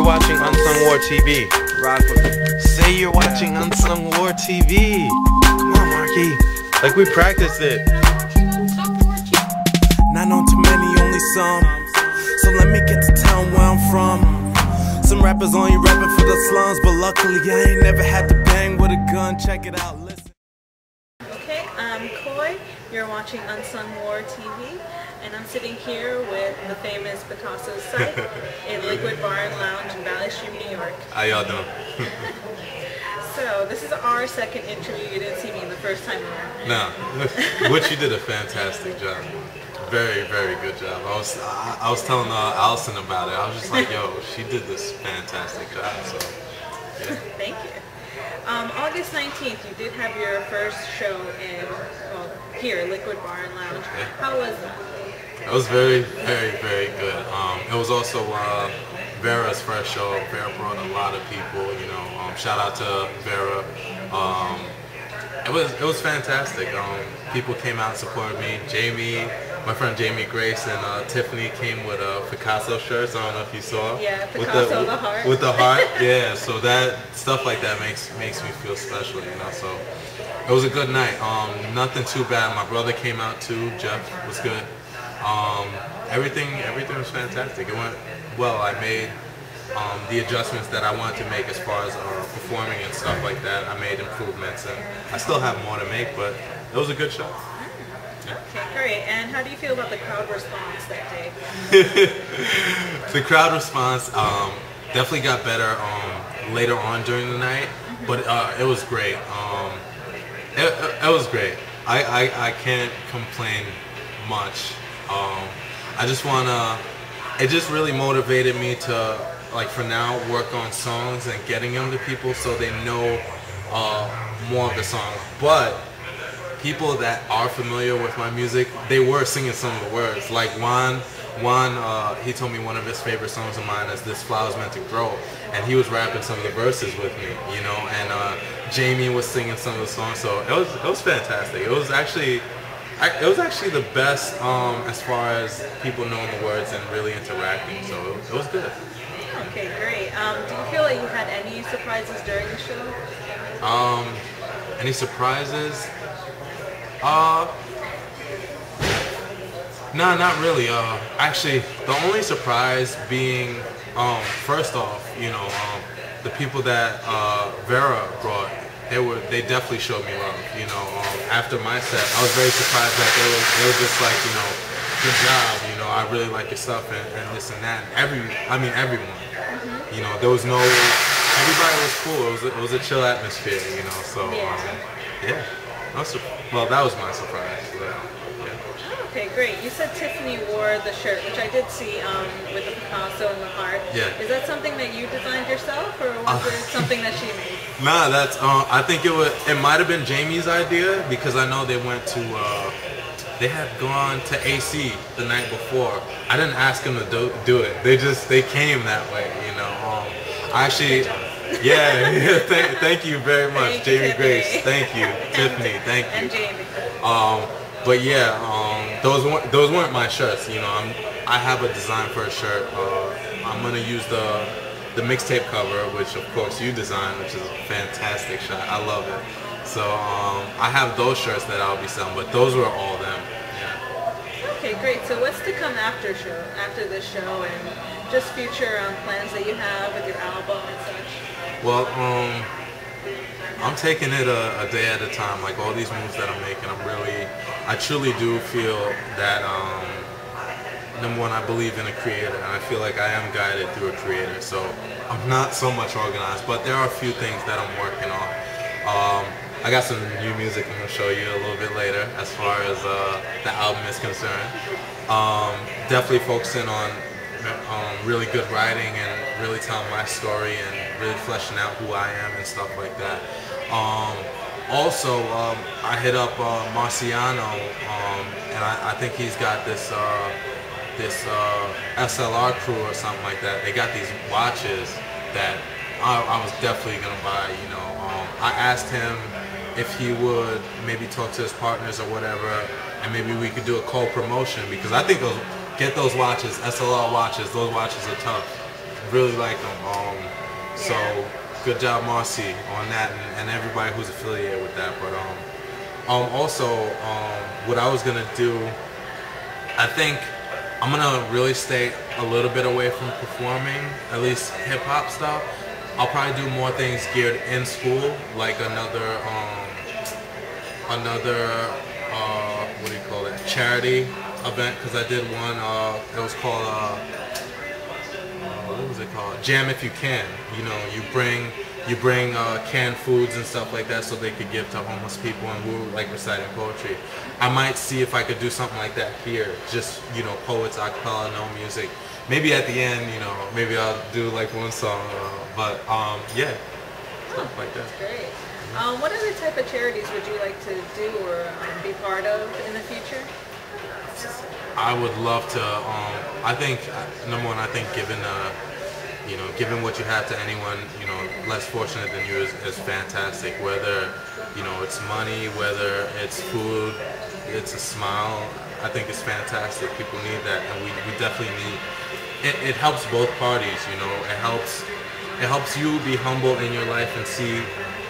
watching Unsung War TV. Rock with it. Say you're watching Unsung War TV. Come on, Marky. Like we practiced it. Not known to many, only some. So let me get to town where I'm from. Some rappers only rapping for the slums, but luckily I ain't never had to bang with a gun. Check it out, listen. Okay, I'm Coy. You're watching Unsung War TV, and I'm sitting here with the famous Picasso site in Liquid Bar and Lounge in Valley Stream, New York. How y'all doing? So this is our second interview. You didn't see me the first time around. No, which you did a fantastic job. Very, very good job. I was telling Allison about it. I was just like, yo, she did this fantastic job. So, yeah. Thank you. August 19th, you did have your first show in, here, Liquid Bar and Lounge. Yeah. How was it? It was very, very, very good. It was also Vera's first show. Vera brought a lot of people, you know. Shout out to Vera. It was fantastic. People came out and supported me. Jamie, my friend Jamie Grace and Tiffany came with Picasso shirts. I don't know if you saw. Yeah, Picasso the heart. With the heart, yeah. So that stuff like that makes me feel special, you know. So it was a good night. Nothing too bad. My brother came out too. Jeff was good. Everything was fantastic. It went well. I made the adjustments that I wanted to make as far as performing and stuff like that. I made improvements, and I still have more to make, but it was a good show. Yeah. Okay, great. And how do you feel about the crowd response that day? The crowd response definitely got better later on during the night, but it was great. It was great. I can't complain much. I just wanna. It just really motivated me to, like, for now, work on songs and getting them to people so they know more of the song. But people that are familiar with my music, they were singing some of the words. Like Juan, he told me one of his favorite songs of mine is "This Flower's Meant to Grow," and he was rapping some of the verses with me, you know. And Jamie was singing some of the songs, so it was fantastic. It was actually the best as far as people knowing the words and really interacting. So it was good. Okay, great. Do you feel like you had any surprises during the show? Any surprises? No, not really. Actually, the only surprise being, first off, you know, the people that Vera brought, they definitely showed me love. You know, after my set, I was very surprised that they were just like, you know, good job. You know, I really like your stuff and this and that. Everyone. You know, there was no. Everybody was cool. It was a chill atmosphere. You know, so yeah. Well, that was my surprise. Yeah. Okay, great. You said Tiffany wore the shirt, which I did see with the Picasso and the heart. Yeah. Is that something that you designed yourself, or was it something that she made? Nah, that's. I think it might have been Jamie's idea, because I know they went to. They had gone to AC the night before. I didn't ask them to do it. They came that way, you know. I actually. Yeah. Thank you very much, Jamie Grace. Thank you, Tiffany. Thank you. And Jamie. But yeah, those weren't my shirts. You know, I have a design for a shirt. I'm gonna use the mixtape cover, which of course you designed, which is a fantastic shot. I love it. So I have those shirts that I'll be selling, but those were all them. Yeah. Okay, great. So what's to come after this show, and just future plans that you have with your album and such? Well, I'm taking it a day at a time. Like all these moves that I'm making, I truly do feel that, number one, I believe in a creator, and I feel like I am guided through a creator. So I'm not so much organized, but there are a few things that I'm working on. I got some new music I'm going to show you a little bit later as far as the album is concerned. Definitely focusing on really good writing and really telling my story and really fleshing out who I am and stuff like that. Also, I hit up Marciano, and I think he's got this SLR crew or something like that. They got these watches that I was definitely gonna buy. You know, I asked him if he would maybe talk to his partners or whatever, and maybe we could do a co-promotion, because I think get those watches, SLR watches, those watches are tough. really like them. So Yeah. good job, Marcy, on that, and everybody who's affiliated with that. But also, what I was gonna do, I think I'm gonna really stay a little bit away from performing, at least hip hop stuff. I'll probably do more things geared in school, like another what do you call it, charity event, because I did one, it was called, what was it called, Jam If You Can. You know, you bring canned foods and stuff like that so they could give to homeless people, and we were like reciting poetry. I might see if I could do something like that here, just, you know, poets, a cappella, no music. Maybe at the end, you know, maybe I'll do like one song, but yeah, stuff like that. That's great. What other type of charities would you like to do or be part of in the future? I would love to. I think number one, I think giving what you have to anyone, you know, less fortunate than you is fantastic. Whether, you know, it's money, whether it's food, it's a smile. I think it's fantastic. People need that, and we definitely need. It helps both parties, you know. It helps you be humble in your life and see,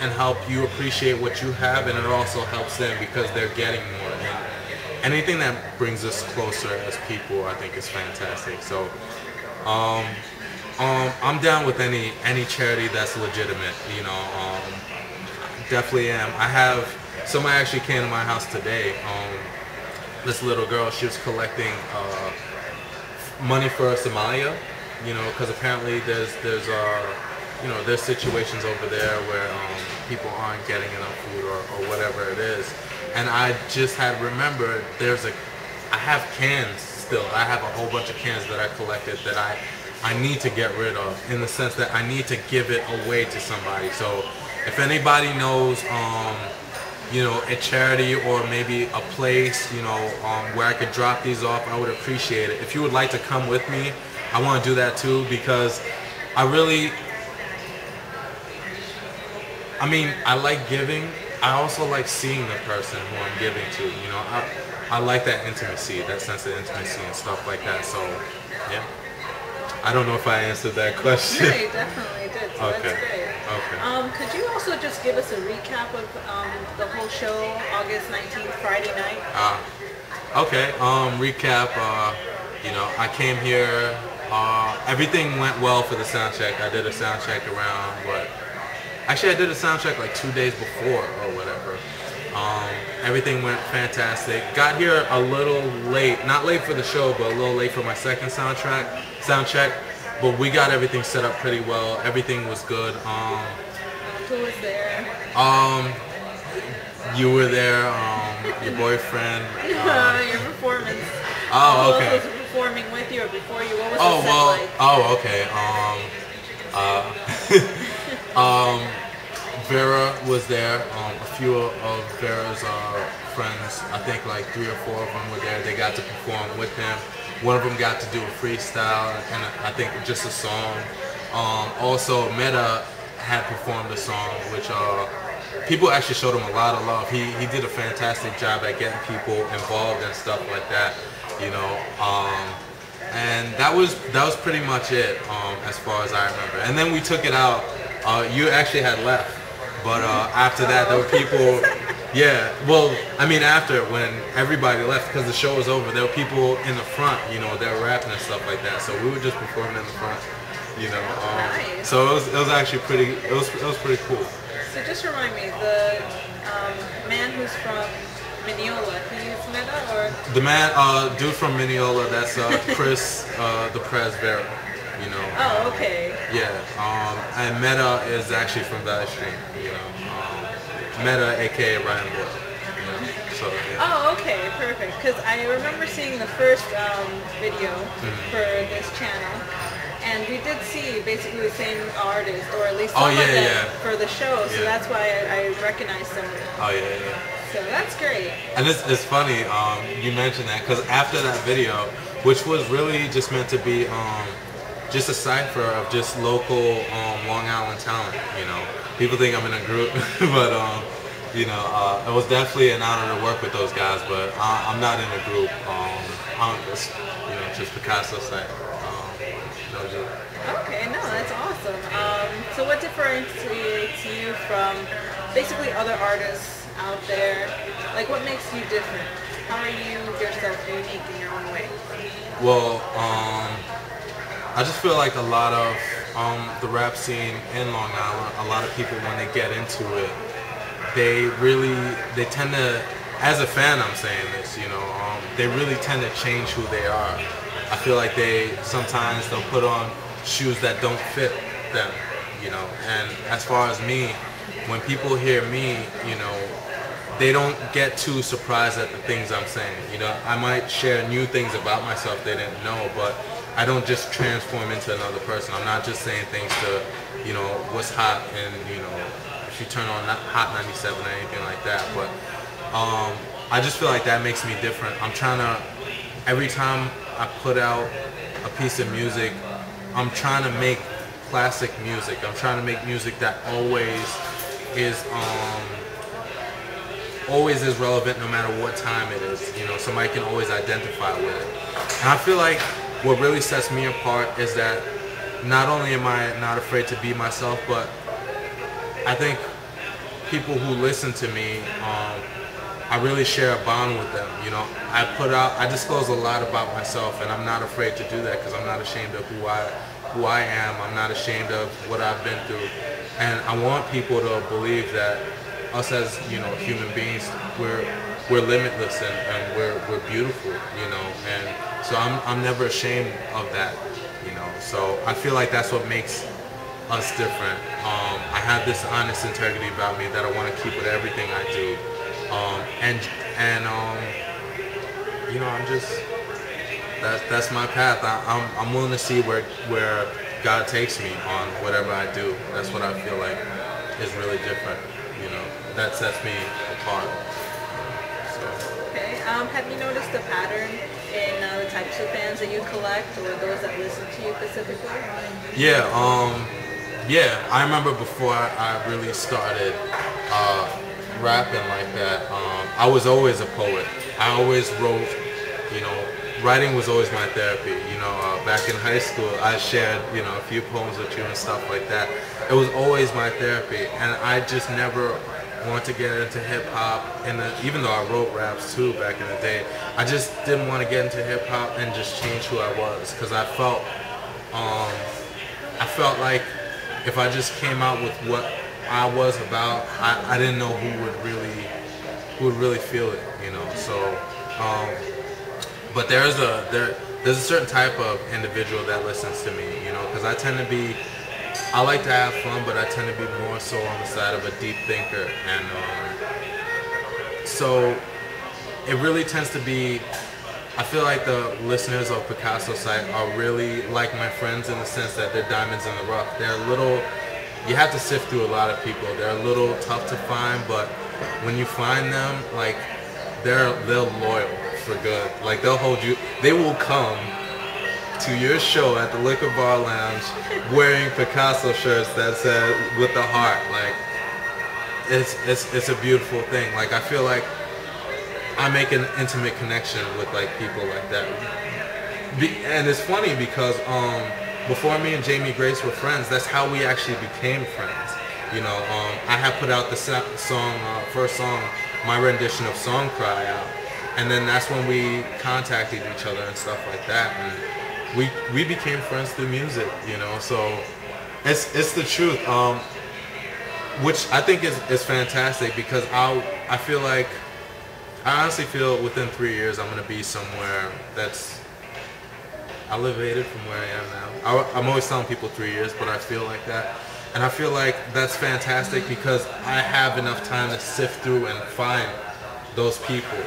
and help you appreciate what you have, and it also helps them because they're getting more. And anything that brings us closer as people, I think, is fantastic. So, I'm down with any charity that's legitimate. You know, definitely am. I have somebody actually came to my house today. This little girl, she was collecting money for Somalia. You know, because apparently there's you know, there's situations over there where people aren't getting enough food or whatever it is. And I just had remembered I have cans still. I have a whole bunch of cans that I collected that I need to get rid of, in the sense that I need to give it away to somebody. So if anybody knows, you know, a charity or maybe a place, you know, where I could drop these off, I would appreciate it. If you would like to come with me, I want to do that too, because I like giving. I also like seeing the person who I'm giving to. You know, I like that intimacy, that sense of intimacy and stuff like that. So, yeah. I don't know if I answered that question. Yeah, you definitely did. So Okay. That's great. Okay. Could you also just give us a recap of the whole show, August 19th, Friday night? Okay. Recap. You know, I came here. Everything went well for the sound check. I did a sound check around what? Actually, I did a sound check like 2 days before or whatever. Everything went fantastic. Got here a little late, not late for the show, but a little late for my second sound check. But we got everything set up pretty well. Everything was good. Who was there? You were there. Your boyfriend. Your performance. Oh, okay. Who was performing with you or before you? What was Oh, the set well, like? oh, okay. Vera was there. A few of Vera's friends, I think like 3 or 4 of them were there. They got to perform with him. One of them got to do a freestyle and I think just a song. Also, Meta had performed a song, which people actually showed him a lot of love. He did a fantastic job at getting people involved and stuff like that, you know. And that was pretty much it, as far as I remember. And then we took it out. You actually had left, but after that there were people. Yeah, well, I mean, after when everybody left, because the show was over, there were people in the front, you know, they were rapping and stuff like that. So we were just performing in the front, you know. Nice. So it was actually pretty. It was pretty cool. So just remind me, the man who's from Mineola, he's Meta or? The man, dude from Mineola, that's Chris, the Prez Vera, you know. Oh, okay. Yeah, and Meta is actually from Valley Stream, you know. Meta, aka Ryan Boy, you know. So yeah. Oh, okay, perfect. Because I remember seeing the first video for this channel, and we did see basically the same artist, or at least some of them for the show. So that's why I recognized them. Oh yeah. So that's great. And it's funny you mentioned that, because after that video, which was really just meant to be just a cipher of just local Long Island talent, you know. People think I'm in a group, but you know, it was definitely an honor to work with those guys. But I'm not in a group. I'm just, you know, just Picasso site. No joke. Okay, So what differentiates you from basically other artists out there? Like, what makes you different? How are you yourself unique in your own way? Well, I just feel like a lot of the rap scene in Long Island, a lot of people when they get into it, they tend to, as a fan I'm saying this, you know, they really tend to change who they are. I feel like sometimes they'll put on shoes that don't fit them, you know, and as far as me, when people hear me, you know, they don't get too surprised at the things I'm saying. You know, I might share new things about myself they didn't know, but I don't just transform into another person. I'm not just saying things to, you know, what's hot and, you know, if you turn on Hot 97 or anything like that. But I just feel like that makes me different. I'm trying to, every time I put out a piece of music, I'm trying to make classic music. I'm trying to make music that always is relevant no matter what time it is. You know, somebody can always identify with it. And I feel like what really sets me apart is that not only am I not afraid to be myself, but I think people who listen to me, I really share a bond with them. You know, I disclose a lot about myself, and I'm not afraid to do that because I'm not ashamed of who I am. I'm not ashamed of what I've been through, and I want people to believe that us as, you know, human beings, we're limitless and we're beautiful, you know, and so I'm never ashamed of that, you know. So I feel like that's what makes us different. I have this honest integrity about me that I want to keep with everything I do, and you know, I'm just that's my path. I'm willing to see where God takes me on whatever I do. That's what I feel like is really different, you know. That sets me apart. So. Okay. Have you noticed a pattern in the types of fans that you collect, or those that listen to you specifically? Yeah. Yeah. I remember before I really started rapping like that, I was always a poet. I always wrote. You know, writing was always my therapy. You know, back in high school, I shared, you know, a few poems with you and stuff like that. It was always my therapy, and I just never wanted to get into hip hop. And even though I wrote raps too back in the day, I just didn't want to get into hip hop and just change who I was, because I felt like if I just came out with what I was about, I didn't know who would really feel it. You know, so. But there's a certain type of individual that listens to me, you know, because I like to have fun, but I tend to be more so on the side of a deep thinker, and so it really tends to be, I feel like the listeners of Picasso Site are really like my friends in the sense that they're diamonds in the rough. They're a little, you have to sift through a lot of people. They're a little tough to find, but when you find them, like, they're loyal for good. Like, they'll hold you, they will come to your show at the Liquor Bar Lounge wearing Picasso shirts that said with the heart. Like, it's a beautiful thing. Like, I feel like I make an intimate connection with, like, people like that. And it's funny because before me and Jamie Grace were friends, that's how we actually became friends. You know, I had put out the first song, my rendition of Song Cry out. And then that's when we contacted each other and stuff like that, and we became friends through music, you know. So it's the truth, which I think is fantastic, because I feel like, I honestly feel within 3 years I'm gonna be somewhere that's elevated from where I am now. I'm always telling people 3 years, but I feel like that, and I feel like that's fantastic because I have enough time to sift through and find those people,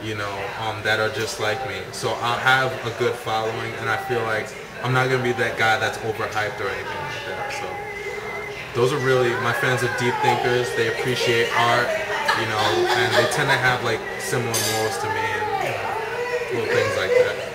you know, that are just like me. So I'll have a good following, and I feel like I'm not gonna be that guy that's overhyped or anything like that. So those are really, my fans are deep thinkers. They appreciate art, you know, and they tend to have like similar morals to me and, you know, little things like that.